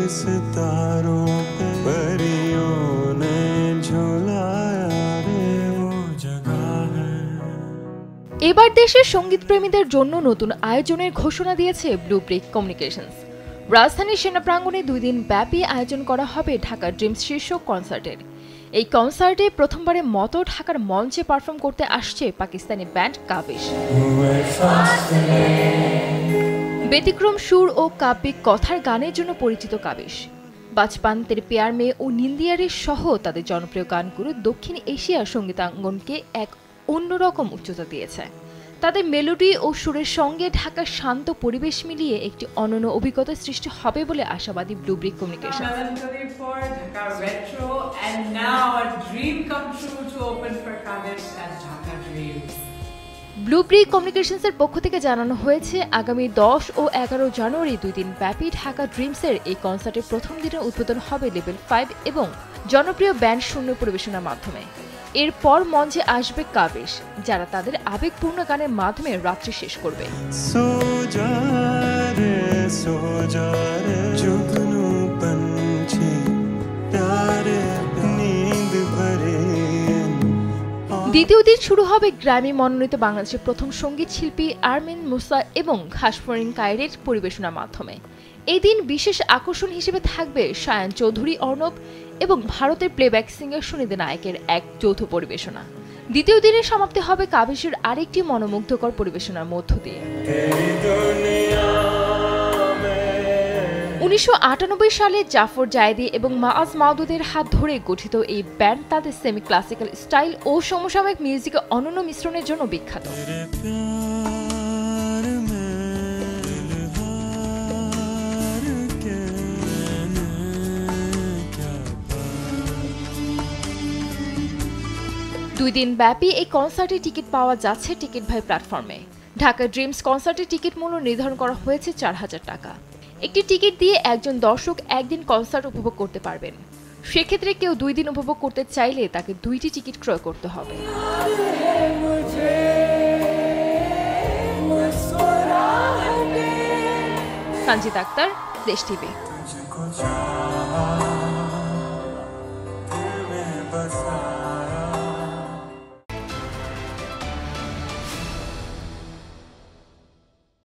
सितारों पे परियों ने झुलाया रे वो जगह है। এবার দেশের সঙ্গীত প্রেমীদের জন্য নতুন আয়োজনের ঘোষণা দিয়েছে ব্লু ব্রিক কমিউনিকেশনস। রাজধানীর সেনা প্রাঙ্গণে 2 দিন ব্যাপী আয়োজন করা হবে ঢাকা ড্রিমস শীর্ষক কনসার্টের। এই কনসার্টে প্রথমবারের মতো ঢাকার মঞ্চে পারফর্ম করতে আসছে পাকিস্তানি ব্যান্ড কাবিশ। ব্যতিক্রম সুর ও কাব্যিক কথার গানের জন্য পরিচিত কাবিশ বাচপান তেরে প্যার মে ও নিন্দিয়ারে সহ তাদের জনপ্রিয় গানগুলো দক্ষিণ এশিয়ার সঙ্গীতাঙ্গনকে এক অন্যরকম উচ্চতা দিয়েছে। তাদের মেলোডি ও সুরের সঙ্গে ঢাকার শান্ত পরিবেশ মিলিয়ে একটি অনন্য অভিজ্ঞতা সৃষ্টি হবে বলে আশাবাদী blue brick communication. Blue brick কমিউনিকেশনসের পক্ষ থেকে জানানো হয়েছে, আগামী 10 ও 11 জানুয়ারি 2 দিন ব্যাপী ঢাকা ড্রিমসের এই কনসার্টের প্রথম দিনের উদ্বোধন হবে লেভেল 5 এবং জনপ্রিয় ব্যান্ড শূন্য পরিবেশনার মাধ্যমে। এরপর মঞ্চে আসবে কাবিশ, যারা তাদের আবেগপূর্ণ গানের মাধ্যমে রাত্রি শেষ করবে। দ্বিতীয় দিন শুরু হবে গ্র্যামি মনোনীত বাংলাদেশের প্রথম সঙ্গীত শিল্পী আরমিন মুসা এবং ঘাসফড়িং কায়েরের পরিবেশনার মাধ্যমে। এই দিন বিশেষ আকর্ষণ হিসেবে থাকবে সায়ান চৌধুরী অর্ণব এবং ভারতের প্লেব্যাক সিঙ্গার সুনিধি নায়কের এক যৌথ পরিবেশনা। দ্বিতীয় দিনের সমাপ্তি হবে কাবিশের আরেকটি মনোমুগ্ধকর পরিবেশনার মধ্য দিয়ে। 1998 সালে জাফর জায়েদি এবং মাআজ মাওদুদের হাত ধরে গঠিত এই ব্যান্ড তাদের সেমি ক্লাসিক্যাল স্টাইল ও সমসাময়িক মিউজিকের অনন্য মিশ্রণের জন্য বিখ্যাত। দুই দিন ব্যাপী এই কনসার্টে টিকিট পাওয়া যাচ্ছে টিকিট ভাই প্ল্যাটফর্মে। ঢাকা ড্রিমস কনসার্টের টিকিট মূল্য নির্ধারণ করা হয়েছে 4000 টাকা। একটি টিকিট দিয়ে একজন দর্শক একদিন কনসার্ট উপভোগ করতে পারবেন। সেক্ষেত্রে কেউ 2 দিন উপভোগ করতে চাইলে তাকে 2টি টিকিট ক্রয় করতে হবে। সঞ্জিত আক্তার, দেশ টিভি।